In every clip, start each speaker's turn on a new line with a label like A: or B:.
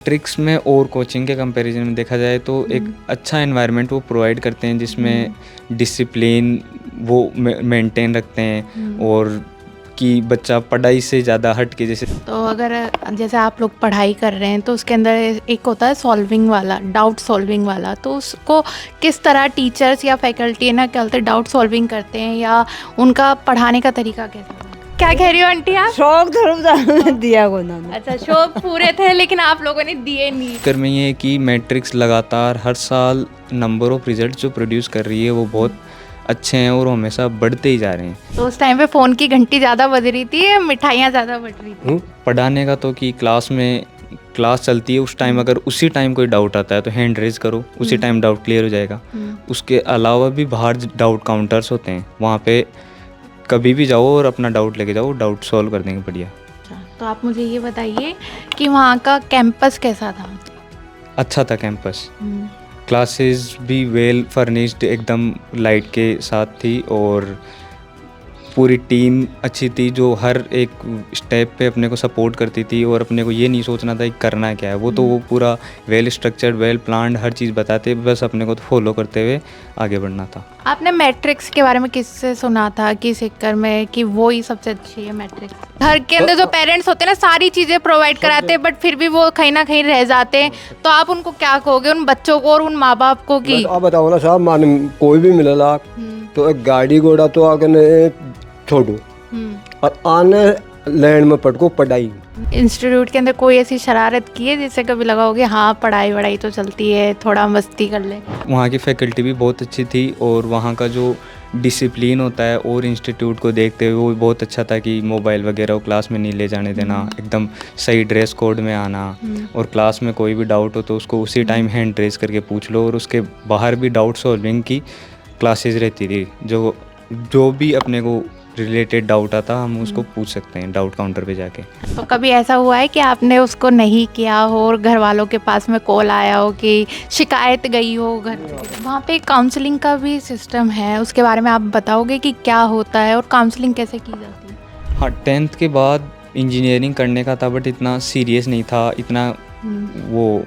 A: Tricks में और coaching के कंपैरिजन में देखा जाए तो एक अच्छा एनवायरनमेंट वो प्रोवाइड करते हैं जिसमें डिसिप्लिन वो मेंटेन रखते हैं और कि बच्चा पढ़ाई से ज़्यादा हट के जैसे
B: तो अगर जैसे आप लोग पढ़ाई कर रहे हैं तो उसके अंदर एक होता है सॉल्विंग वाला, डाउट सॉल्विंग वाला, तो उसको किस तरह टीचर्स या फैकल्टी है ना क्या बोलते हैं डाउट सॉल्विंग करते हैं या उनका पढ़ाने का तरीका कैसा है? क्या कह रही हो आंटी आप?
C: शौक धर्म दिया को ना।
B: अच्छा, शौक पूरे थे लेकिन आप लोगों ने दिए नहीं।
A: चक्कर में ये है कि मैट्रिक्स लगातार हर साल नंबर ऑफ रिजल्ट जो प्रोड्यूस कर रही है वो बहुत अच्छे हैं और हमेशा बढ़ते ही जा रहे हैं।
B: तो उस टाइम पे फ़ोन की घंटी ज़्यादा बज रही थी या मिठाइयाँ ज़्यादा बज रही थी?
A: पढ़ाने का तो कि क्लास चलती है उस टाइम अगर उसी टाइम कोई डाउट आता है तो हैंड रेज करो, उसी टाइम डाउट क्लियर हो जाएगा। उसके अलावा भी बाहर डाउट काउंटर्स होते हैं, वहाँ पे कभी भी जाओ और अपना डाउट लेके जाओ, डाउट सॉल्व कर देंगे बढ़िया।
B: अच्छा, तो आप मुझे ये बताइए कि वहाँ का कैंपस कैसा था?
A: अच्छा था कैंपस, क्लासेस भी वेल फर्निश्ड एकदम लाइट के साथ थी और पूरी टीम अच्छी थी जो हर एक स्टेप पे अपने को सपोर्ट करती थी और अपने को ये नहीं सोचना था कि करना क्या है, वो पूरा वेल स्ट्रक्चर्ड वेल प्लान्ड हर चीज़ बताते, बस अपने को तो फॉलो करते हुए आगे बढ़ना था।
B: आपने मैट्रिक्स के बारे में किससे सुना था कि सिक्कर में कि वो ही सबसे अच्छी है मैट्रिक्स? घर के अंदर जो पेरेंट्स होते हैं ना सारी चीज़ें प्रोवाइड कराते हैं बट फिर भी वो कहीं ना कहीं रह जाते हैं, तो आप उनको क्या कहोगे उन बच्चों को और उन माँ बाप को कि
D: आप बताओ ना साहब, मान कोई भी मिलेला तो एक गाड़ी घोड़ा तो आगे ने छोड़ो और आने लैंड में पटको पढ़ाई।
B: इंस्टीट्यूट के अंदर कोई ऐसी शरारत की है जिससे कभी लगा होगा हाँ पढ़ाई वढ़ाई तो चलती है, थोड़ा मस्ती कर ले?
A: वहाँ की फैकल्टी भी बहुत अच्छी थी और वहाँ का जो डिसिप्लिन होता है और इंस्टीट्यूट को देखते हुए वो भी बहुत अच्छा था कि मोबाइल वगैरह वो क्लास में नहीं ले जाने देना, एकदम सही ड्रेस कोड में आना और क्लास में कोई भी डाउट हो तो उसको उसी टाइम हैंड रेज करके पूछ लो और उसके बाहर भी डाउट सॉल्विंग की क्लासेस रहती थी। जो भी अपने को रिलेटेड डाउट आता हम उसको पूछ सकते हैं डाउट काउंटर पे जाके।
B: तो कभी ऐसा हुआ है कि आपने उसको नहीं किया हो और घर वालों के पास में कॉल आया हो कि शिकायत गई हो घर पे? वहाँ पे काउंसलिंग का भी सिस्टम है, उसके बारे में आप बताओगे कि क्या होता है और काउंसलिंग कैसे की जाती है?
A: हाँ, 10th के बाद इंजीनियरिंग करने का था बट इतना सीरियस नहीं था, इतना वो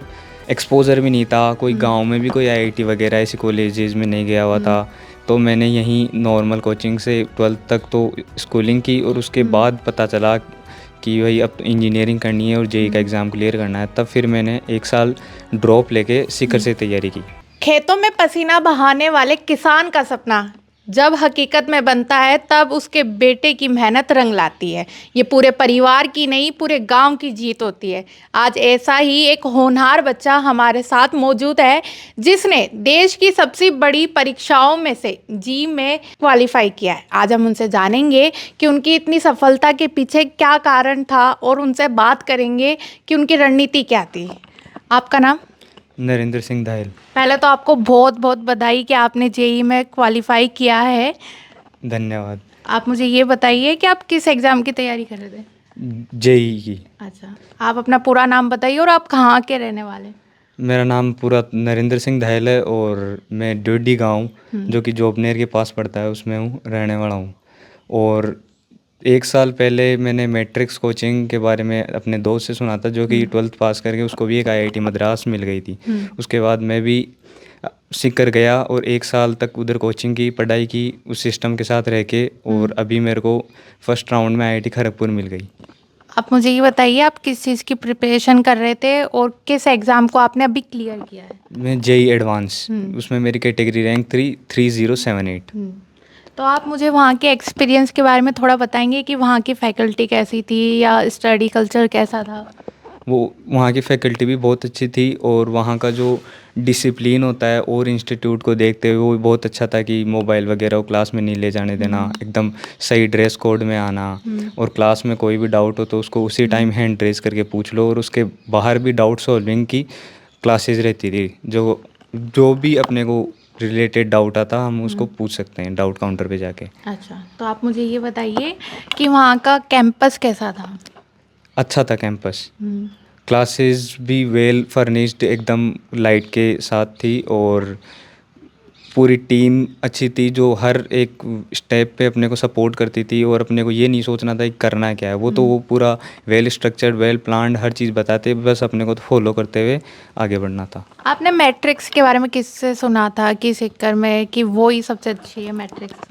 A: एक्सपोजर भी नहीं था, कोई गांव में भी कोई आईआईटी वगैरह ऐसे कॉलेजेस में नहीं गया हुआ था, तो मैंने यहीं नॉर्मल कोचिंग से 12th तक तो स्कूलिंग की और उसके बाद पता चला कि भाई अब तो इंजीनियरिंग करनी है और जेईई का एग्ज़ाम क्लियर करना है, तब फिर मैंने 1 साल ड्रॉप लेके सीकर से तैयारी की।
B: खेतों में पसीना बहाने वाले किसान का सपना जब हकीकत में बनता है तब उसके बेटे की मेहनत रंग लाती है। ये पूरे परिवार की नहीं पूरे गांव की जीत होती है। आज ऐसा ही एक होनहार बच्चा हमारे साथ मौजूद है जिसने देश की सबसे बड़ी परीक्षाओं में से जी में क्वालिफाई किया है। आज हम उनसे जानेंगे कि उनकी इतनी सफलता के पीछे क्या कारण था और उनसे बात करेंगे कि उनकी रणनीति क्या थी। आपका नाम?
A: नरेंद्र सिंह धायल।
B: पहले तो आपको बहुत बहुत बधाई कि आपने जेईई में क्वालिफाई किया है।
A: धन्यवाद।
B: आप मुझे ये बताइए कि आप किस एग्ज़ाम की तैयारी कर रहे थे?
A: जेईई की।
B: अच्छा, आप अपना पूरा नाम बताइए और आप कहाँ के रहने वाले?
A: मेरा नाम पूरा नरेंद्र सिंह धायल है और मैं डोडी गाँव जो कि जोबनेर के पास पड़ता है उसमें हूँ, रहने वाला हूँ। और 1 साल पहले मैंने मैट्रिक्स कोचिंग के बारे में अपने दोस्त से सुना था जो कि 12th पास करके उसको भी एक आईआईटी मद्रास मिल गई थी। उसके बाद मैं भी सीकर गया और 1 साल तक उधर कोचिंग की पढ़ाई की उस सिस्टम के साथ रह के और अभी मेरे को फर्स्ट राउंड में आईआईटी खड़गपुर मिल गई।
B: आप मुझे ये बताइए आप किस चीज़ की प्रिपरेशन कर रहे थे और किस एग्ज़ाम को आपने अभी क्लियर किया है?
A: मैं जेईई एडवांस, उसमें मेरी कैटेगरी रैंक 3078।
B: तो आप मुझे वहाँ के एक्सपीरियंस के बारे में थोड़ा बताएंगे कि वहाँ की फैकल्टी कैसी थी या स्टडी कल्चर कैसा था?
A: वहाँ की फैकल्टी भी बहुत अच्छी थी और वहाँ का जो डिसिप्लिन होता है और इंस्टीट्यूट को देखते हुए वो भी बहुत अच्छा था कि मोबाइल वगैरह वो क्लास में नहीं ले जाने देना, एकदम सही ड्रेस कोड में आना और क्लास में कोई भी डाउट हो तो उसको उसी टाइम हैंड रेज करके पूछ लो और उसके बाहर भी डाउट सॉल्विंग की क्लासेस रहती थी। जो भी अपने को रिलेटेड डाउट आता हम उसको पूछ सकते हैं डाउट काउंटर पे जाके।
B: अच्छा, तो आप मुझे ये बताइए कि वहाँ का कैंपस कैसा था?
A: अच्छा था कैंपस, क्लासेस भी वेल फर्निश्ड एकदम लाइट के साथ थी और पूरी टीम अच्छी थी जो हर एक स्टेप पे अपने को सपोर्ट करती थी और अपने को ये नहीं सोचना था कि करना क्या है। वो पूरा वेल स्ट्रक्चर्ड वेल प्लान्ड हर चीज़ बताते, बस अपने को तो फॉलो करते हुए आगे बढ़ना था।
B: आपने मैट्रिक्स के बारे में किससे सुना था, किस सेक्टर में, कि वो ही सबसे अच्छी है मैट्रिक्स?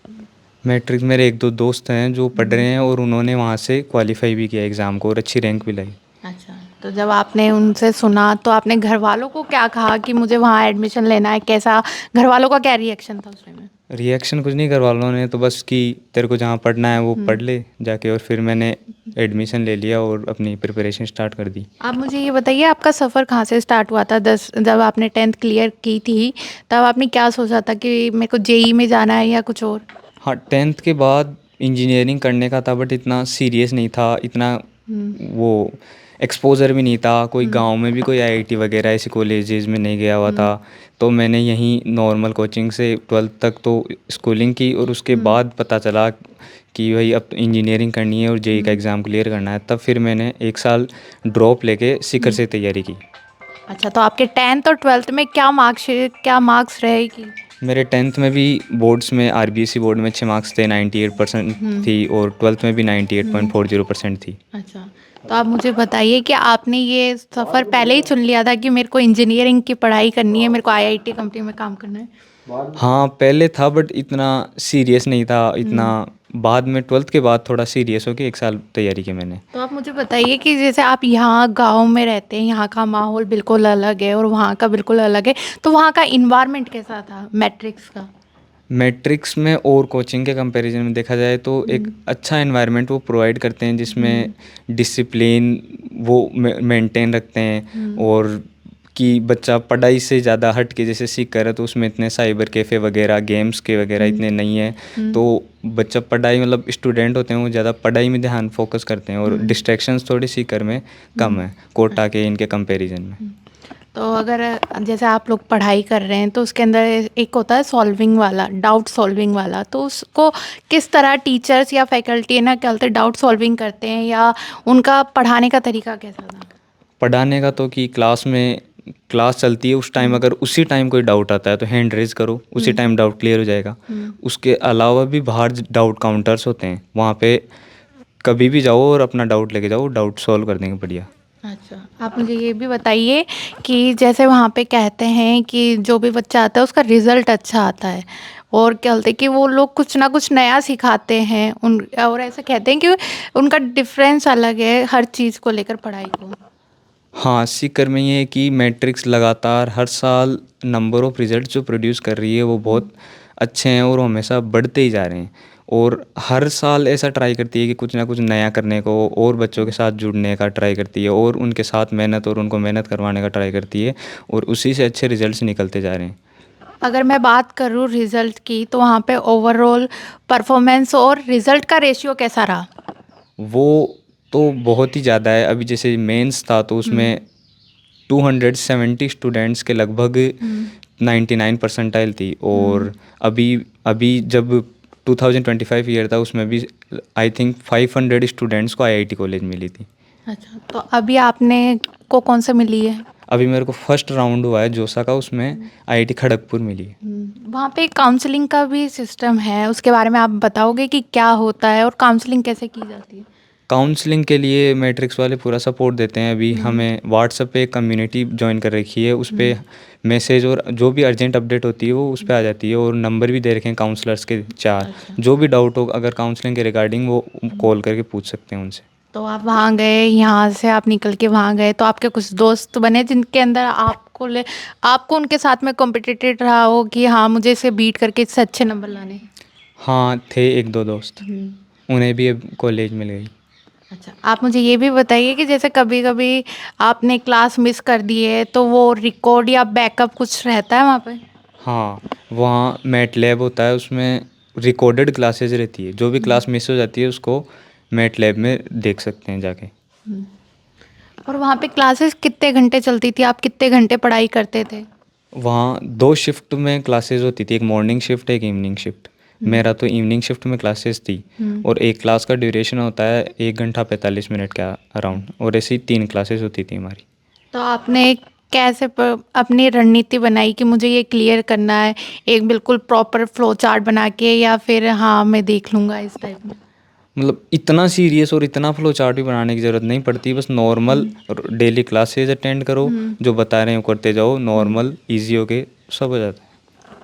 A: मैट्रिक्स मेरे एक दो दोस्त हैं जो पढ़ रहे हैं और उन्होंने वहाँ से क्वालिफाई भी किया एग्ज़ाम को और अच्छी रैंक भी लाई।
B: अच्छा, तो जब आपने उनसे सुना तो आपने घर वालों को क्या कहा कि मुझे वहाँ एडमिशन लेना है? कैसा घर वालों का क्या रिएक्शन था उस टाइम में?
A: रिएक्शन कुछ नहीं, घर वालों ने तो बस कि तेरे को जहाँ पढ़ना है वो पढ़ ले जाके, और फिर मैंने एडमिशन ले लिया और अपनी प्रिपरेशन स्टार्ट कर दी।
B: आप मुझे ये बताइए, आपका सफ़र कहाँ से स्टार्ट हुआ था? जब आपने 10th क्लियर की थी तब आपने क्या सोचा था कि मेरे को जेई में जाना है या कुछ और?
A: हाँ, 10th के बाद इंजीनियरिंग करने का था, बट इतना सीरियस नहीं था, इतना वो एक्सपोज़र भी नहीं था, कोई गांव में भी कोई आईआईटी वगैरह ऐसे कॉलेजेस में नहीं गया हुआ था। तो मैंने यहीं नॉर्मल कोचिंग से 12th तक तो स्कूलिंग की और उसके बाद पता चला कि भाई अब तो इंजीनियरिंग करनी है और जेई का एग्ज़ाम क्लियर करना है। तब फिर मैंने 1 साल ड्रॉप लेके शिखर से तैयारी की।
B: अच्छा, तो आपके 10th और 12th में क्या मार्क्स रहे कि?
A: मेरे 10th में भी बोर्ड्स में आरबीएसई बोर्ड में अच्छे मार्क्स थे, 98% थी, और 12th में भी 98.40% थी।
B: अच्छा, तो आप मुझे बताइए कि आपने ये सफ़र पहले ही चुन लिया था कि मेरे को इंजीनियरिंग की पढ़ाई करनी है, मेरे को आईआईटी कंपनी में काम करना है?
A: हाँ, पहले था बट इतना सीरियस नहीं था, इतना बाद में 12th के बाद थोड़ा सीरियस होके 1 साल तैयारी की मैंने।
B: तो आप मुझे बताइए कि जैसे आप यहाँ गांव में रहते हैं, यहाँ का माहौल बिल्कुल अलग है और वहाँ का बिल्कुल अलग है, तो वहाँ का इन्वायरमेंट कैसा था मैट्रिक्स का?
A: मैट्रिक्स में और कोचिंग के कंपैरिजन में देखा जाए तो एक अच्छा एनवायरनमेंट वो प्रोवाइड करते हैं, जिसमें डिसिप्लिन वो मेंटेन रखते हैं, और कि बच्चा पढ़ाई से ज़्यादा हट के जैसे सीख कर है, तो उसमें इतने साइबर कैफ़े वगैरह गेम्स के वगैरह इतने नहीं है। तो बच्चा पढ़ाई मतलब स्टूडेंट होते हैं वो ज़्यादा पढ़ाई में ध्यान फोकस करते हैं, और डिस्ट्रैक्शंस थोड़ी सीकर में कम है कोटा के इनके कंपैरिजन में।
B: तो अगर जैसे आप लोग पढ़ाई कर रहे हैं तो उसके अंदर एक होता है सॉल्विंग वाला, डाउट सॉल्विंग वाला, तो उसको किस तरह टीचर्स या फैकल्टी ना क्या बोलते हैं डाउट सॉल्विंग करते हैं, या उनका पढ़ाने का तरीका कैसा था?
A: पढ़ाने का तो कि क्लास चलती है उस टाइम, अगर उसी टाइम कोई डाउट आता है तो हैंड रेज करो, उसी टाइम डाउट क्लियर हो जाएगा। उसके अलावा भी बाहर डाउट काउंटर्स होते हैं, वहाँ पे कभी भी जाओ और अपना डाउट लेके जाओ, डाउट सॉल्व कर देंगे बढ़िया।
B: अच्छा, आप मुझे ये भी बताइए कि जैसे वहाँ पे कहते हैं कि जो भी बच्चा आता है उसका रिज़ल्ट अच्छा आता है, और क्या बोलते हैं कि वो लोग कुछ ना कुछ नया सिखाते हैं और ऐसा कहते हैं कि उनका डिफरेंस अलग है हर चीज़ को लेकर पढ़ाई को।
A: हाँ, सीकर में ये है कि मैट्रिक्स लगातार हर साल नंबर ऑफ़ रिजल्ट जो प्रोड्यूस कर रही है वो बहुत अच्छे हैं और वो हमेशा बढ़ते ही जा रहे हैं, और हर साल ऐसा ट्राई करती है कि कुछ ना कुछ नया करने को, और बच्चों के साथ जुड़ने का ट्राई करती है, और उनके साथ मेहनत और उनको मेहनत करवाने का ट्राई करती है, और उसी से अच्छे रिजल्ट्स निकलते जा रहे हैं।
B: अगर मैं बात करूँ रिज़ल्ट की तो वहाँ पे ओवरऑल परफॉर्मेंस और रिज़ल्ट का रेशियो कैसा रहा?
A: वो तो बहुत ही ज़्यादा है। अभी जैसे मेंस था तो उसमें 270 स्टूडेंट्स के लगभग 99 परसेंटाइल थी, और अभी अभी जब 2025 ईयर था उसमें भी आई थिंक 500 स्टूडेंट्स को आईआईटी कॉलेज मिली थी।
B: अच्छा, तो अभी आपने को कौन से मिली है?
A: अभी मेरे को फर्स्ट राउंड हुआ है जोसा का, उसमें आईआईटी खड़गपुर मिली है।
B: वहाँ पे काउंसलिंग का भी सिस्टम है, उसके बारे में आप बताओगे कि क्या होता है और काउंसलिंग कैसे की जाती है?
A: काउंसलिंग के लिए मैट्रिक्स वाले पूरा सपोर्ट देते हैं। अभी हमें व्हाट्सएप पे एक कम्युनिटी ज्वाइन कर रखी है, उस पर मैसेज और जो भी अर्जेंट अपडेट होती है वो उस पर आ जाती है, और नंबर भी दे रखे हैं काउंसलर्स के 4। जो भी डाउट हो अगर काउंसलिंग के रिगार्डिंग वो कॉल करके पूछ सकते हैं उनसे।
B: तो आप वहाँ गए, यहाँ से आप निकल के वहाँ गए, तो आपके कुछ दोस्त बने जिनके अंदर आपको उनके साथ में कॉम्पिटिटिव रहा हो कि हाँ मुझे इसे बीट करके इससे अच्छे नंबर लाने?
A: हाँ, थे 1-2 दोस्त, उन्हें भी अब कॉलेज मिल गई।
B: अच्छा, आप मुझे ये भी बताइए कि जैसे कभी कभी आपने क्लास मिस कर दी है तो वो रिकॉर्ड या बैकअप कुछ रहता है वहाँ पे?
A: हाँ, वहाँ मैट लैब होता है, उसमें रिकॉर्डेड क्लासेज रहती है, जो भी क्लास मिस हो जाती है उसको मैट लैब में देख सकते हैं जाके।
B: और वहाँ पे क्लासेस कितने घंटे चलती थी, आप कितने घंटे पढ़ाई करते थे?
A: वहाँ 2 शिफ्ट में क्लासेस होती थी, एक मॉर्निंग शिफ्ट एक इवनिंग शिफ्ट। मेरा तो इवनिंग शिफ्ट में क्लासेस थी, और एक क्लास का ड्यूरेशन होता है 1 घंटा 45 मिनट के अराउंड, और ऐसी 3 क्लासेस होती थी हमारी।
B: तो आपने कैसे अपनी रणनीति बनाई कि मुझे ये क्लियर करना है, एक बिल्कुल प्रॉपर फ्लो चार्ट बना के, या फिर हाँ मैं देख लूँगा इस टाइप में?
A: मतलब इतना सीरियस और इतना फ्लो चार्ट भी बनाने की ज़रूरत नहीं पड़ती, बस नॉर्मल डेली क्लासेज अटेंड करो, जो बता रहे हैं वो करते जाओ, नॉर्मल इजी होके सब हो जाता है।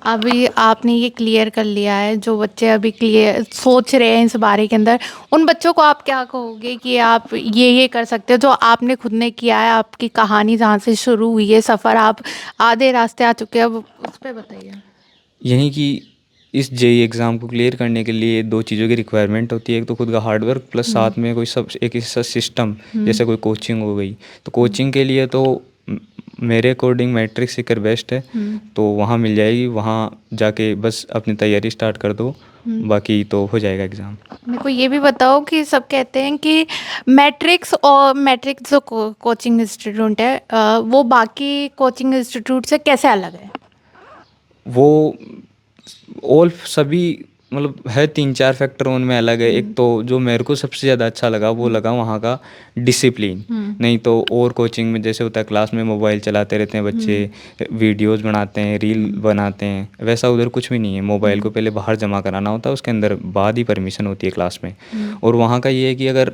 B: अभी आपने ये क्लियर कर लिया है, जो बच्चे अभी क्लियर सोच रहे हैं इस बारे के अंदर, उन बच्चों को आप क्या कहोगे कि आप ये कर सकते हो जो आपने खुद ने किया है? आपकी कहानी जहाँ से शुरू हुई है सफ़र, आप आधे रास्ते आ चुके हैं, अब उस पर बताइए।
A: यही कि इस जेई एग्ज़ाम को क्लियर करने के लिए दो चीज़ों की रिक्वायरमेंट होती है, एक तो खुद का हार्डवर्क प्लस साथ में कोई सब एक ऐसा सिस्टम, जैसे कोई कोचिंग हो गई। तो कोचिंग के लिए तो मेरे अकॉर्डिंग मैट्रिक्स सीकर बेस्ट है, तो वहाँ मिल जाएगी, वहाँ जाके बस अपनी तैयारी स्टार्ट कर दो, बाकी तो हो जाएगा एग्ज़ाम।
B: मेरे को ये भी बताओ कि सब कहते हैं कि मैट्रिक्स जो कोचिंग इंस्टीट्यूट है, वो बाकी कोचिंग इंस्टीट्यूट से कैसे अलग है?
A: वो ऑल सभी मतलब है 3-4 फैक्टर उनमें अलग है। एक तो जो मेरे को सबसे ज़्यादा अच्छा लगा वो लगा वहाँ का डिसिप्लिन। नहीं तो और कोचिंग में जैसे होता है क्लास में मोबाइल चलाते रहते हैं बच्चे, वीडियोस बनाते हैं, रील बनाते हैं, वैसा उधर कुछ भी नहीं है। मोबाइल को पहले बाहर जमा कराना होता है, उसके अंदर बाद ही परमिशन होती है क्लास में। और वहाँ का ये है कि अगर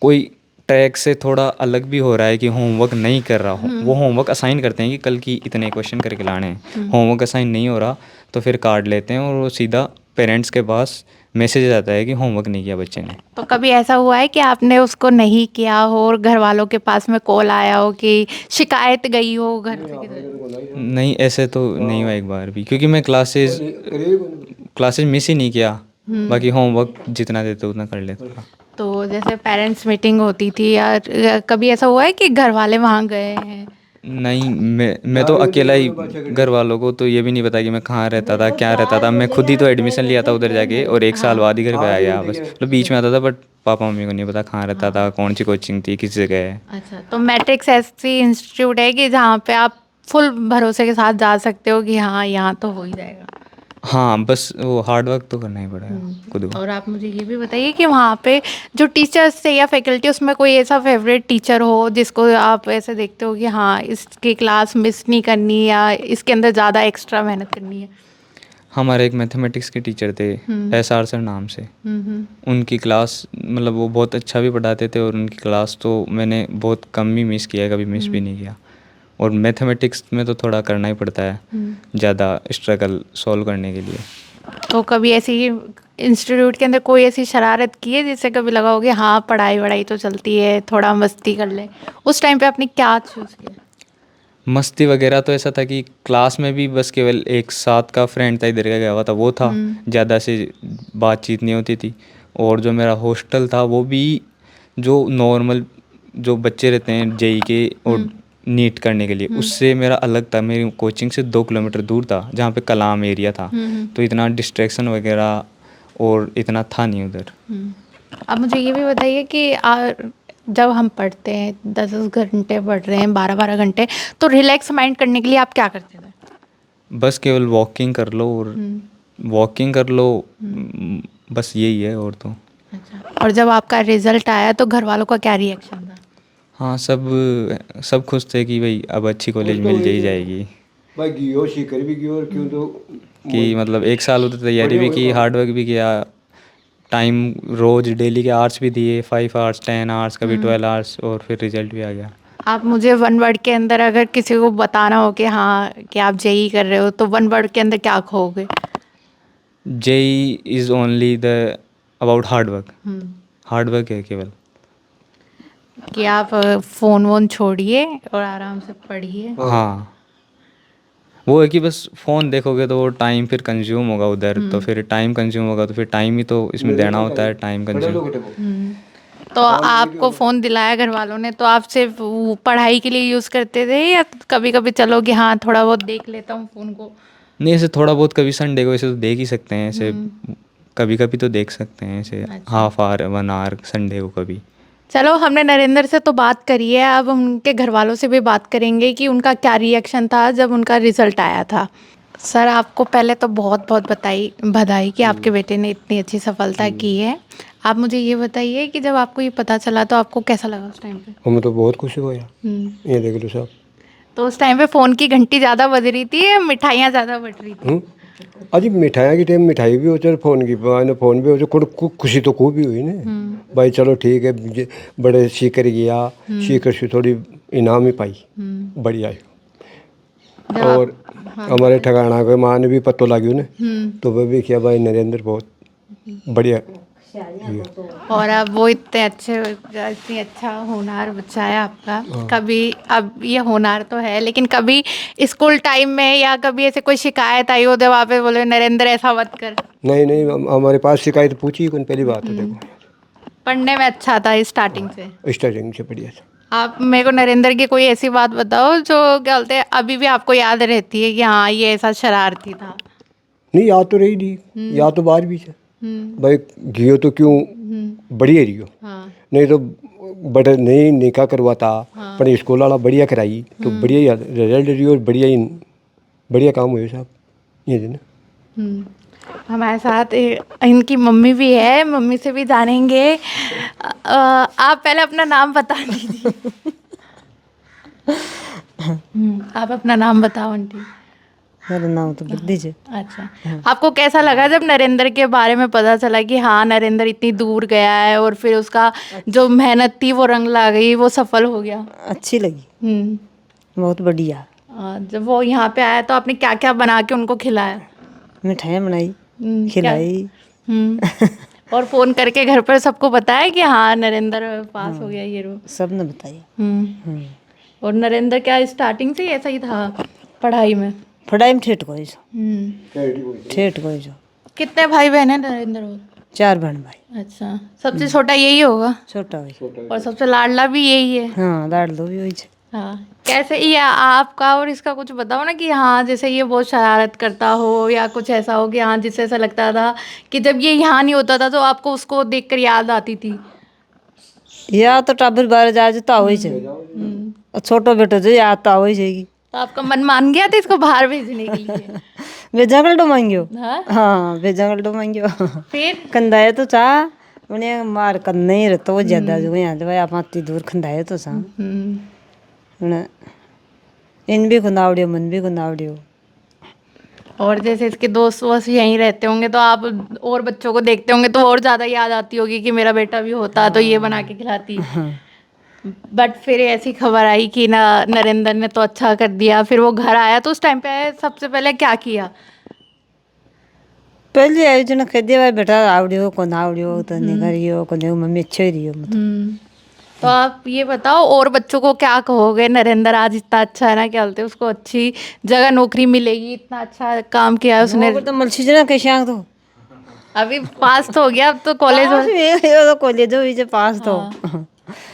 A: कोई ट्रैक से थोड़ा अलग भी हो रहा है कि होमवर्क नहीं कर रहा हो, वो होमवर्क असाइन करते हैं कि कल की इतने क्वेश्चन करके लाने हैं। होमवर्क असाइन नहीं हो रहा तो फिर कार्ड लेते हैं और वो सीधा पेरेंट्स के पास मैसेज आता है कि होमवर्क नहीं किया बच्चे ने।
B: तो कभी ऐसा हुआ है कि आपने उसको नहीं किया हो और घर वालों के पास में कॉल आया हो कि शिकायत गई हो घर से किधर?
A: नहीं, ऐसे तो नहीं हुआ एक बार भी, क्योंकि मैं क्लासेज मिस ही नहीं किया, बाकी होमवर्क जितना देते उतना कर लेता था।
B: तो जैसे पेरेंट्स मीटिंग होती थी, या कभी ऐसा हुआ है कि घर वाले वहाँ गए हैं?
A: नहीं, मैं तो अकेला ही, घर वालों को तो ये भी नहीं पता कि मैं कहाँ रहता था, क्या रहता था। मैं खुद ही तो एडमिशन लिया था उधर जाके और 1 साल बाद ही घर पे आ गया बस। मतलब बीच में आता था, बट पापा मम्मी को नहीं पता कहाँ रहता था, कौन सी कोचिंग थी, किस जगह है।
B: अच्छा, तो मैट्रिक्स ऐसी इंस्टीट्यूट है कि जहाँ पे आप फुल भरोसे के साथ जा सकते हो कि हाँ यहाँ तो हो ही जाएगा?
A: हाँ, बस वो हार्ड वर्क तो करना ही पड़ेगा खुद को।
B: और आप मुझे ये भी बताइए कि वहाँ पे जो टीचर्स थे या फैकल्टी, उसमें कोई ऐसा फेवरेट टीचर हो जिसको आप ऐसे देखते हो कि हाँ इसकी क्लास मिस नहीं करनी या इसके अंदर ज़्यादा एक्स्ट्रा मेहनत करनी है?
A: हमारे एक मैथमेटिक्स के टीचर थे, SR सर नाम से। उनकी क्लास मतलब वो बहुत अच्छा भी पढ़ाते थे और उनकी क्लास तो मैंने बहुत कम ही मिस किया है, कभी मिस भी नहीं किया। और मैथमेटिक्स में तो थोड़ा करना ही पड़ता है ज़्यादा स्ट्रगल सॉल्व करने के लिए।
B: तो कभी ऐसी इंस्टीट्यूट के अंदर कोई ऐसी शरारत की है जिससे कभी लगा हो कि हाँ पढ़ाई वढ़ाई तो चलती है, थोड़ा मस्ती कर ले? उस टाइम पे आपने क्या चूज़ किया?
A: मस्ती वगैरह तो ऐसा था कि क्लास में भी बस केवल एक साथ का फ्रेंड था, इधर का गया हुआ था, वो था। ज़्यादा से बातचीत नहीं होती थी। और जो मेरा हॉस्टल था वो भी जो नॉर्मल जो बच्चे रहते हैं जेई के और नीट करने के लिए, उससे मेरा अलग था। मेरी कोचिंग से 2 किलोमीटर दूर था, जहाँ पे कलाम एरिया था। तो इतना डिस्ट्रैक्शन वगैरह और इतना था नहीं उधर।
B: अब मुझे ये भी बताइए कि जब हम पढ़ते हैं 10-10 घंटे पढ़ रहे हैं, 12-12 घंटे, तो रिलैक्स माइंड करने के लिए आप क्या करते थे?
A: बस केवल वॉकिंग कर लो और वॉकिंग कर लो, बस यही है और तो।
B: अच्छा, और जब आपका रिजल्ट आया तो घर वालों का क्या रिएक्शन था?
A: हाँ, सब खुश थे कि भाई अब अच्छी कॉलेज मिल ही जाएगी।
D: भाई गियो सीकर भी गियो और क्यों तो
A: कि मतलब 1 साल उधर तैयारी भी की, हार्ड वर्क भी किया, टाइम रोज़ डेली के आवर्स भी दिए, 5 आवर्स, 10 आवर्स, कभी 12 आवर्स, और फिर रिजल्ट भी आ गया।
B: आप मुझे 1 वर्ड के अंदर अगर किसी को बताना हो कि हाँ कि आप जेई कर रहे हो, तो 1 वर्ड के अंदर क्या कहोगे?
A: JEE is only the about hard work. Hard work है केवल।
B: कि आप फ़ोन वोन छोड़िए और आराम से पढ़िए।
A: हाँ, वो है कि बस फ़ोन देखोगे तो वो टाइम फिर कंज्यूम होगा उधर, तो फिर टाइम कंज्यूम होगा तो फिर टाइम ही तो इसमें देना होता है, टाइम कंज्यूम।
B: तो आपको फ़ोन दिलाया घर वालों ने, तो आप सिर्फ वो पढ़ाई के लिए यूज़ करते थे या कभी कभी चलो कि हाँ थोड़ा बहुत देख लेता हूँ फ़ोन को?
A: नहीं, ऐसे थोड़ा बहुत कभी संडे को ऐसे तो देख ही सकते हैं, ऐसे कभी कभी तो देख सकते हैं, ऐसे हाफ आवर 1 आवर संडे को कभी।
B: चलो, हमने नरेंद्र से तो बात करी है, अब हम उनके घर वालों से भी बात करेंगे कि उनका क्या रिएक्शन था जब उनका रिज़ल्ट आया था। सर, आपको पहले तो बहुत बहुत बधाई कि आपके बेटे ने इतनी अच्छी सफलता की है। आप मुझे ये बताइए कि जब आपको ये पता चला तो आपको कैसा लगा उस टाइम पे?
D: हमें तो बहुत खुशी हुआ। ये देख लो साहब।
B: तो उस टाइम पे फ़ोन की घंटी ज़्यादा बज रही थी या मिठाइयाँ ज़्यादा बट रही थी?
D: अजी मिठाइयाँ की टाइम मिठाई भी हो चाहे फ़ोन की फ़ोन भी हो जाए खुशी तो खूब ही हुई ना भाई चलो ठीक है बड़े सीकर गया सीकर से थोड़ी इनाम ही पाई बढ़िया है।
B: जब
D: और हमारे ठिकाना के माँ ने भी पतो लगी ना तो वह भी किया भाई नरेंद्र बहुत बढ़िया।
B: और अब वो इतने अच्छा होनहार बच्चा है आपका। कभी अब ये होनहार तो है लेकिन कभी स्कूल टाइम में या कभी ऐसे कोई शिकायत आई हो तो वहाँ पे बोले नरेंद्र ऐसा मत कर?
D: नहीं हमारे पास शिकायत पूछी कौन पहली बात है देखो।
B: पढ़ने में अच्छा था स्टार्टिंग से?
D: स्टार्टिंग से बढ़िया था।
B: आप मेरे को नरेंद्र की कोई ऐसी बात बताओ जो क्या बोलते हैं अभी भी आपको याद रहती है कि हाँ ये ऐसा शरारती था?
D: नहीं याद तो रही नहीं याद तो बाहर भी है भाई गियो तो क्यों बढ़िया रहियो
B: हाँ।
D: नहीं तो बड़े नहीं निकाह करवाता पर स्कूल वाला बढ़िया कराई तो बढ़िया रिजल्ट रही और बढ़िया काम हुए साहब ये ना।
B: हमारे साथ इनकी मम्मी भी है, मम्मी से भी जानेंगे। आप पहले अपना नाम बता दीजिए। आप अपना नाम बताओ आंटी।
C: मेरा नाम तो बुद्धि है।
B: अच्छा, आपको कैसा लगा जब नरेंद्र के बारे में पता चला कि हाँ नरेंद्र इतनी दूर गया है और फिर उसका जो मेहनत थी वो रंग ला गई, वो सफल हो गया?
C: अच्छी लगी, बहुत बढ़िया।
B: जब वो यहाँ पे आया तो आपने क्या क्या बना के उनको खिलाया?
C: मिठाइयाँ बनाई, खिलाई।
B: और फोन करके घर पर सबको बताया कि हाँ नरेंद्र पास हो गया ये
C: सब ने बताई।
B: और नरेंद्र क्या स्टार्टिंग से ही ऐसा ही था पढ़ाई में?
C: पढ़ाई में ठेठ कोई जो।
B: कितने भाई बहन है नरेंद्र? और
C: 4 बहन भाई।
B: अच्छा, सबसे छोटा यही होगा?
C: छोटा भाई।
B: और सबसे लाडला भी यही है?
C: हाँ लाडलो भी वही।
B: हाँ, कैसे ये आपका और इसका कुछ बताओ ना कि हाँ जैसे ये बहुत शरारत करता हो या कुछ ऐसा हो कि हाँ जिससे ऐसा लगता था कि जब ये यहाँ नहीं होता था तो आपको उसको देखकर याद आती थी?
C: या तो टाबर बार जा तो हो ही छोटो बेटो जो याद तो हो ही जाएगी।
B: तो आपका मन मान गया था इसको बाहर भेजने के लिए?
C: वे जंगल डो मांगियो।
B: हाँ?
C: हाँ वे जंगल डो मांगियो।
B: फिर
C: कंधाए तो चाह उन्हें मार कर नहीं रहता वो ज्यादा जो यहाँ भाई आप इतनी दूर खंदाए तो सा इन भी खुंदावड़ियो मन भी खुंदावड़ियो।
B: और जैसे इसके दोस्त वोस्त यहीं रहते होंगे तो आप और बच्चों को देखते होंगे तो और ज़्यादा याद आती होगी कि मेरा बेटा भी होता तो ये बना के खिलाती। बट फिर ऐसी खबर आई कि ना नरेंद्र ने तो अच्छा कर दिया, फिर वो घर आया तो उस टाइम पे सबसे पहले क्या किया?
C: पहले आयो जो कह दिया भाई बेटा आवड़ियो को ना आवड़ियो तो नहीं करियो को नहीं मम्मी अच्छे ही रहियो मतलब।
B: तो आप ये बताओ और बच्चों को क्या कहोगे? नरेंद्र आज इतना अच्छा है ना, क्या बोलते हैं उसको अच्छी जगह नौकरी मिलेगी, इतना अच्छा काम किया है उसने।
C: तो मलसी जना कैसे तो
B: अभी पास तो हो गया, अब तो कॉलेज
C: कॉलेज हो पास तो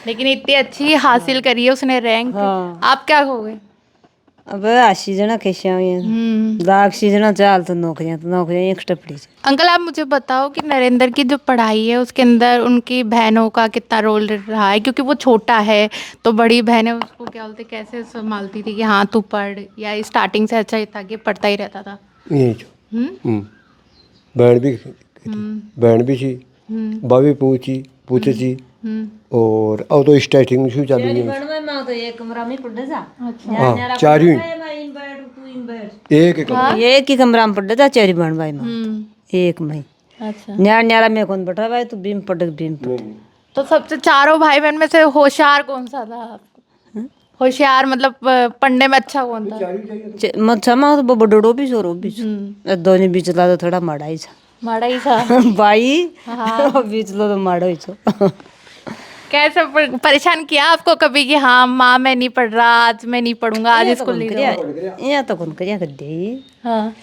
B: लेकिन इतनी अच्छी हासिल करी है उसने रैंक। आप क्या कहोगे?
C: अब 80 जना कैसे लाख जना चाल तो नौकरियां एक टपड़ी।
B: अंकल आप मुझे बताओ कि नरेंद्र की जो पढ़ाई है उसके अंदर उनकी बहनों का कितना रोल रहा है? क्योंकि वो छोटा है तो बड़ी बहनें उसको क्या बोलते कैसे संभालती थी कि हाँ तू पढ़, या स्टार्टिंग से अच्छा ही था कि पढ़ता ही रहता था?
D: यही जो बहन भी थी भाभी पूछे थी और अब तो स्टार्टिंग से चल रही है।
C: तो एक कमरा में पढ़ जा।
D: हाँ चार
C: एक ही कमरा में पढ़ जा चारी बहन भाई में एक में।
B: अच्छा,
C: न्यारा में कौन बैठा भाई तो बीम पढ़
B: तो सबसे चारों भाई बहन में से होशियार कौन सा था आपको? होशियार मतलब पढ़ने में अच्छा कौन था?
C: मच्छा तो बड़ो भी सो रो भी दोनों बीच ला तो थोड़ा माड़ा ही
B: माड़ा ही था
C: भाई। बीच लो तो माड़ा ही छो।
B: कैसे परेशान किया आपको कभी कि हाँ माँ मैं नहीं पढ़ रहा, आज मैं नहीं पढ़ूंगा, आज स्कूल नहीं जाऊंगा?
C: यहाँ तो कौन करिया कर दे।
B: हाँ,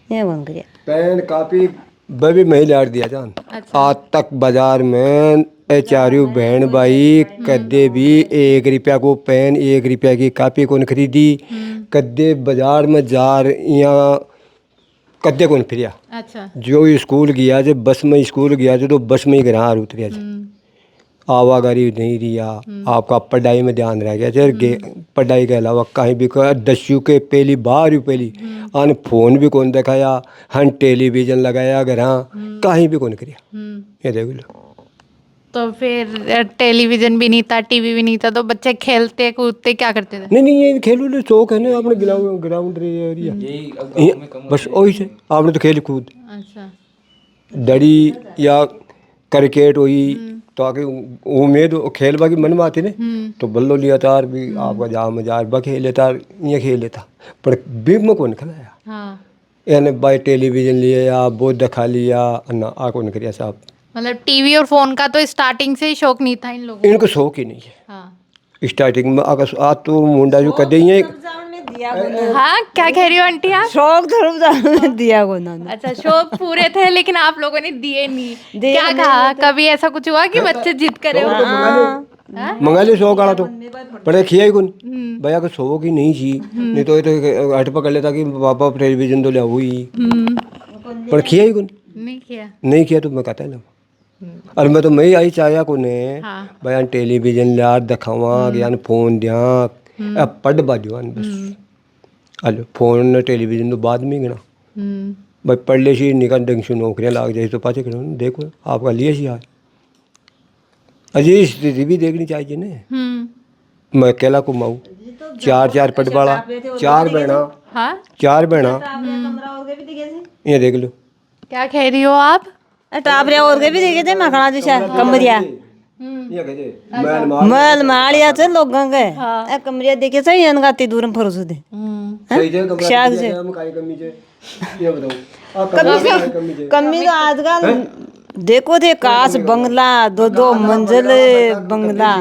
C: यहाँ कौन करिया
D: पेन कापी बभी मैं लाड़ दिया जान।
B: अच्छा।
D: आज तक बाजार में चारू बहन भाई कदे भी 1 रुपया को पेन 1 रुपया की कापी कौन खरीदी, कदे बाजार में जार यहाँ कदे कौन फिरिया।
B: अच्छा,
D: जो स्कूल गया जब बस में स्कूल गया तो बस में ही घर उतरिया आवागरी नहीं रिया। आपका पढ़ाई में ध्यान रह गया चल पढ़ाई के अलावा कहीं भी 10 के पहली 12 पहली आन फोन भी कौन दिखाया, हन टेलीविजन लगाया घर कहीं भी कौन करिया। ये देख लो
B: तो फिर टेलीविजन भी नहीं था, टीवी भी नहीं था, तो बच्चे खेलते कूदते क्या करते थे?
D: नहीं नहीं, ये खेल वाले शौक है ना अपने ग्राउंड एरिया, बस वही से आपने तो खेल कूद
B: अच्छा।
D: दड़ी या क्रिकेट हुई तो आके उम्मीद खेल बाकी मन में आती ने तो बल्लो लिया तार भी आपका जहाँ मजा बा खेल लेता ये खेल लेता पर बीम में कौन खिलाया
B: हाँ,
D: यानी बाई टेलीविजन लिए या बोध दिखा लिया ना आ कौन करिया साहब।
B: मतलब टीवी और फोन का तो स्टार्टिंग से ही शौक नहीं था इन लोगों
D: इनको शौक ही नहीं है
B: को। हाँ
D: स्टार्टिंग में अगर आ तो मुंडा जो कर दी है
B: हाँ, क्या कह रही हो आंटी आप?
C: शौक धर्म में दिया को ना
B: अच्छा, शौक पूरे थे लेकिन आप लोगों ने दिए नहीं। क्या कहा, कभी ऐसा कुछ हुआ कि बच्चे जिद करे हो?
D: मंगा ले शौक आड़ा तो पर खिया ही कौन भैया को शौक ही नहीं थी नहीं तो ये तो हट पकड़ लेता कि पापा टेलीविजन तो ले हुई पर खिया ही कौन
B: नहीं किया।
D: नहीं किया तो मैं कहता है ना और मैं तो मैं ही आई चाहया को ने
B: हाँ।
D: बयान टेलीविजन लिया दिखावा ज्ञान फोन दिया अब पढ़ बाजून बस हेलो फोन टेलीविजन तो बाद में गिना भाई पढ़ ले सी निकल ढंग से नौकरियाँ लाग जाए तो पाचे करो देखो आपका लिए सी यार अजय स्थिति भी देखनी चाहिए ना मैं अकेला कुमाऊँ चार पट वाला चार बहना
B: हाँ,
D: चार बहना ये देख लो
B: क्या कह रही हो आप?
C: टापरे और के भी देखे थे मखना जो कमरिया
D: ये कहते
C: मल माड़िया थे लोगों के ए कमरिया देखे थे इनका ती दूर में फरोस दे
D: सही जगह
C: शायद से
D: हम काई कमी छे ये बताओ कमी छे
C: कमी तो आजकल देखो थे काश बंगला दो मंजिल बंगला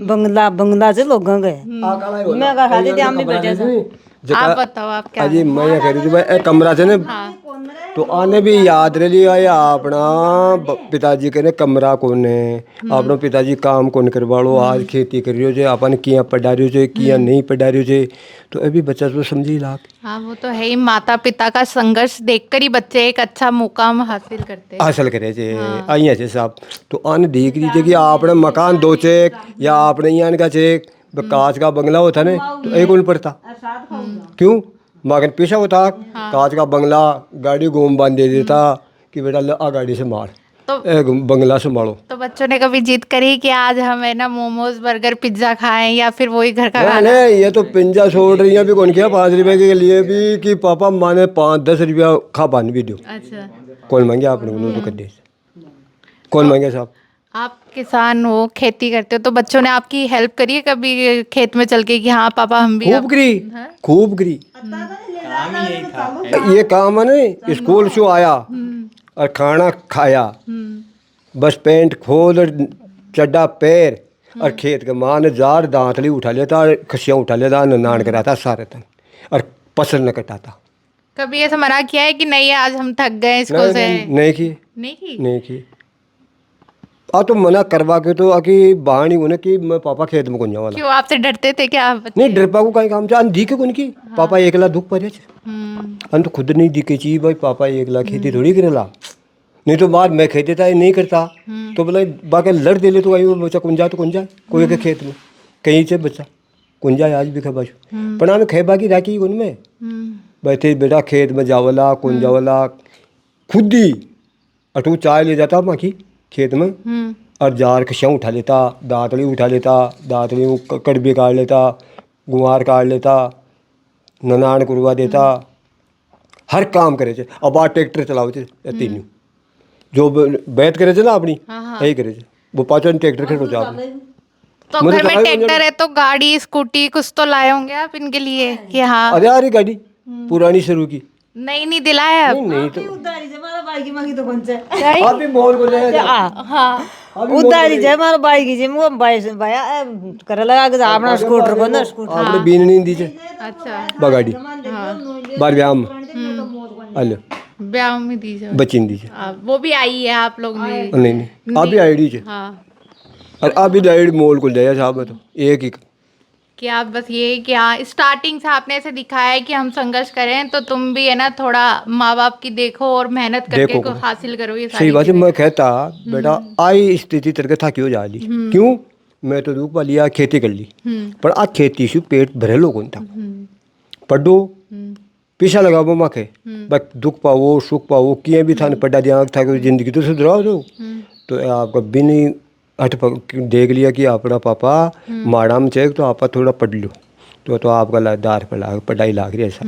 C: बंगला बंगला से लोगों के मैं अगर खाती थी हम भी बैठे थे
B: आप बताओ आप क्या?
D: अजी मैं ये कह रही थी भाई कमरा से ना तो आने भी याद रह लिया या अपना पिताजी के ने कमरा कौन है अपना पिताजी काम कौन करवाड़ो आज खेती कर रही हो जे अपन किया पढ़ा रही हो जे किया नहीं पढ़ा रही हो जे तो अभी बच्चा तो समझी लाख।
B: हाँ, वो तो है ही, माता पिता का संघर्ष देखकर ही बच्चे एक अच्छा मुकाम हासिल करते हैं।
D: हासिल करे जे आई ऐसे साहब तो आने देख लीजिए कि आपने मकान दो चेक या आपने यहाँ का चेक कांच का बंगला होता ना तो एक उन पड़ता क्यों मगन पीछा होता कांच का बंगला गाड़ी घूम बांध दे देता कि बेटा आ गाड़ी से मार
B: तो
D: बंगला संभालो।
B: तो बच्चों ने कभी जिद करी कि आज हम है ना मोमोज बर्गर पिज्जा खाएं या फिर वही घर का खाना?
D: नहीं ये तो पिंजा छोड़ रही है भी कौन किया 5 रुपए के लिए भी कि पापा माने 5-10 रुपया खा पान भी दो
B: अच्छा,
D: कौन मांगे आपने तो कर दे कौन मांगे साहब।
B: आप किसान हो, खेती करते हो, तो बच्चों ने आपकी हेल्प करी है कभी खेत में चल के कि हाँ पापा हम भी
D: खूब करी खूब करी ये काम है ना स्कूल से आया और खाना खाया बस पैंट खोल और चड्डा पैर और खेत के माँ ने जार दांतली उठा लेता खसियाँ उठा लेता नान कराता सारे तन और पसर न कटाता।
B: कभी ऐसा मना किया है कि नहीं आज हम थक गए स्कूल से?
D: नहीं की
B: नहीं की?
D: नहीं की आ तो मना करवा के तो आके बहानी होने कि मैं पापा खेत में कौन जाऊँ वाला
B: क्यों, आपसे डरते थे क्या आप बच्चे?
D: नहीं डरपा को कहीं काम चाह दी के कौन की पापा एकला दुख पर हम तो खुद नहीं दिखे चाहिए भाई पापा एकला खेती थोड़ी करेला नहीं तो बाद मैं खेती था नहीं करता तो बोला बाकी लड़ दे ले तो आई बच्चा कौन जाए तो कौन जाए कोई के खेत में कहीं से बच्चा कौन जाए आज भी खबाशु पर ना खेबा की राखी कौन में बैठे बेटा खेत में जावला कौन जावला खुद ही अटू चाय ले जाता माँ की खेत में और जार खशियाँ उठा लेता दांतली उठा लेता दांतली कड़बी काट लेता गुआर काट लेता ननान करवा देता हर काम करे थे। अब आ ट्रैक्टर चलाओ थे तीनों जो बैठ करे थे ना अपनी यही करे थे वो पाँचों ट्रैक्टर खेलो चाहे
B: तो
D: मुझे
B: घर में
D: तो आई
B: ट्रैक्टर है तो गाड़ी स्कूटी कुछ तो लाए होंगे आप इनके लिए कि हाँ?
D: अरे यार ये गाड़ी पुरानी शुरू की
B: नहीं दिलाया अब?
D: नहीं तो
C: उधारी से मारा बाई की मांगी तो कौन से
D: आप भी मोहन को ले
B: हाँ,
C: उधारी से मारा बाई की जे मुझे बाई से बाया करे लगा के अपना स्कूटर को ना स्कूटर
D: आपने बीन नहीं दी थे
B: अच्छा,
D: बगाड़ी बार व्यायाम हेलो
B: ब्याह में दी जाओ।
D: बच्ची नहीं दी थे
B: वो भी आई है आप लोग ने?
D: नहीं आप भी आईडी थे
B: हाँ,
D: और आप भी आईडी मोल को ले साहब तो एक ही
B: कि आप बस ये कि हाँ स्टार्टिंग से आपने ऐसे दिखाया है कि हम संघर्ष करें तो तुम भी है ना थोड़ा माँ बाप की देखो और मेहनत करके को हासिल करो ये
D: सही
B: सारी
D: बात है। मैं कहता बेटा आई स्थिति तरह था क्यों जा ली क्यों मैं तो दुख पा लिया खेती कर ली पर आज खेती से पेट भरे लोगों था पढ़ो पीछा लगाओ माँ के बस दुख पाओ सुख पाओ किए भी था पढ़ा दिया था कि जिंदगी तो सुधराओ दो तो आपका बिन ही देख लिया कि अपना पापा माड़ा में चेक तो आप थोड़ा पढ़ लो तो आपका लादार पढ़ाई लाग रही है ऐसा।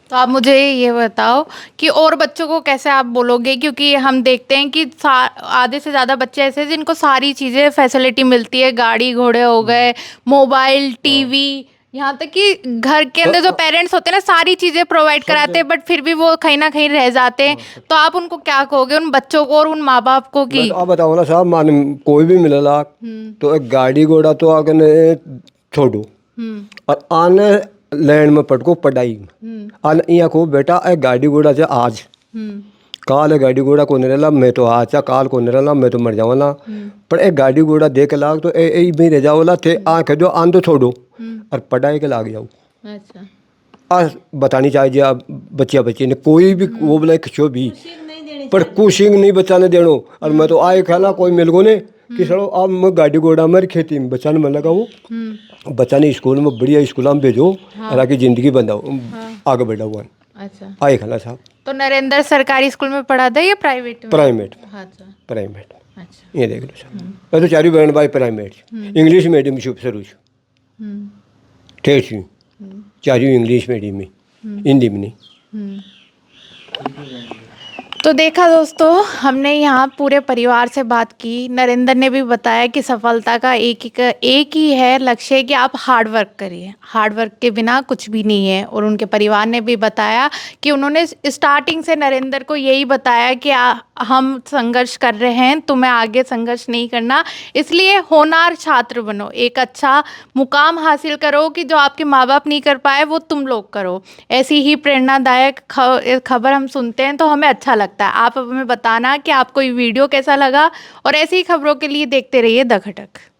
B: तो आप मुझे ये बताओ कि और बच्चों को कैसे आप बोलोगे, क्योंकि हम देखते हैं कि आधे से ज़्यादा बच्चे ऐसे हैं जिनको सारी चीज़ें फैसिलिटी मिलती है, गाड़ी घोड़े हो गए, मोबाइल, टीवी, यहाँ तक कि घर के अंदर जो पेरेंट्स होते हैं ना सारी चीज़ें प्रोवाइड कराते हैं, बट फिर भी वो कहीं ना कहीं रह जाते हैं। तो आप उनको क्या कहोगे, उन बच्चों को और उन माँ बाप को कि
D: आप बताओ ना साहब, मान कोई भी मिलेला तो एक गाड़ी घोड़ा तो आगे छोड़ो और आने लैंड में पटको पढ़ाई में आने यहाँ को बेटा एक गाड़ी घोड़ा से आज काल गाड़ी घोड़ा को नहीं रहला, मैं तो आज काल को नहीं रहला, मैं तो मर जाऊँगा। पर एक गाड़ी घोड़ा देख लाग तो ए भी रह जाओला थे आँख जो आन तो छोड़ो और पढ़ाई के लाग जाओ।
B: अच्छा,
D: आज बतानी चाहिए आप बच्चे ने कोई भी वो बोला कुछ भी, पर कुशिंग नहीं बच्चा ने देनो। और मैं तो आए खाला कोई मिल गो ने कि सड़ो अब मैं गाड़ी घोड़ा मेरी खेती में बच्चा ने मन लगाओ, बच्चा ने स्कूल में बढ़िया स्कूल में भेजो और आगे जिंदगी बनाओ, आगे बढ़ा हुआ।
B: अच्छा,
D: आए खाला साहब।
B: तो नरेंद्र सरकारी स्कूल में पढ़ा था या प्राइवेट में?
D: प्राइवेट।
B: अच्छा,
D: प्राइवेट।
B: अच्छा,
D: ये देख लो साहब, मैं तो चारों बहन भाई प्राइवेट इंग्लिश मीडियम शुरू ठेठ चारों इंग्लिश मीडियम में, हिंदी में नहीं।
B: तो देखा दोस्तों, हमने यहाँ पूरे परिवार से बात की। नरेंद्र ने भी बताया कि सफलता का एक ही है लक्ष्य कि आप हार्ड वर्क करिए, हार्ड वर्क के बिना कुछ भी नहीं है। और उनके परिवार ने भी बताया कि उन्होंने स्टार्टिंग से नरेंद्र को यही बताया कि हम संघर्ष कर रहे हैं, तुम्हें आगे संघर्ष नहीं करना, इसलिए होनहार छात्र बनो, एक अच्छा मुकाम हासिल करो कि जो आपके माँ बाप नहीं कर पाए वो तुम लोग करो। ऐसी ही प्रेरणादायक खबर हम सुनते हैं तो हमें अच्छा लगता है। आप हमें बताना कि आपको ये वीडियो कैसा लगा, और ऐसी ही खबरों के लिए देखते रहिए द खटक।